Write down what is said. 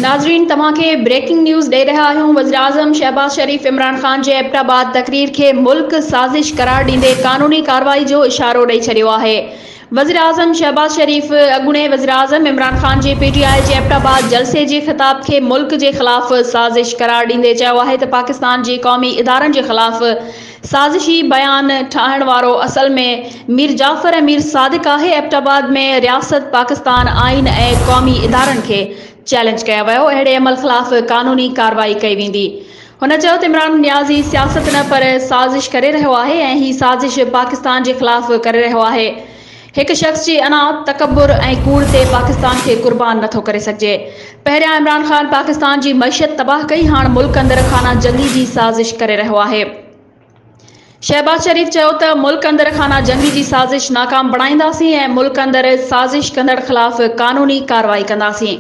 नाज़रीन तव्हां खे ब्रेकिंग न्यूज़ ॾेई रहिया आहियूं। वज़ीर-ए-आज़म शहबाज शरीफ़ इमरान ख़ान जे एबटाबाद तक़रीर खे मुल्क साज़िश करार ॾींदे क़ानूनी कार्रवाई जो इशारो ॾेई छॾियो आहे। वज़ीर-ए-आज़म शहबाज शरीफ़ अॻूणे वज़ीर-ए-आज़म इमरान ख़ान जे PTI जे एबटाबाद जलसे जे ख़िताब खे मुल्क जे ख़िलाफ़ साज़िश करार ॾींदे चयो आहे त पाकिस्तान जे क़ौमी इदारनि जे ख़िलाफ़ साज़िशी बयान ठाहिण वारो असल में मीर जाफ़र ऐं मीर सादिक आहे। एबटाबाद में रियासत पाकिस्तान आइन ऐं क़ौमी इदारनि खे चैलेंज कया वियो। अहिड़े अमल ख़िलाफ़ क़ानूनी कार्रवाई कई वेंदी। हुन चयो त इमरान नियाज़ी सियासत न पर साज़िश करे रहियो आहे ऐं ही साज़िश पाकिस्तान जे ख़िलाफ़ करे रहियो आहे। हिकु शख़्स जी अना तकबुर ऐं कूड़ ते पाकिस्तान खे कुर्बान नथो करे सघिजे। पहिरियां इमरान ख़ान पाकिस्तान जी मईशत तबाह कई, हाणे मुल्क अंदरि खाना जंगी जी साज़िश करे रहियो आहे। शहबाज शरीफ़ चयो त मुल्क अंदरि खाना जंगी जी साज़िश नाकाम बणाईंदासीं ऐं मुल्क अंदरि साज़िश कंदड़ ख़िलाफ़ क़ानूनी कार्रवाई कंदासीं।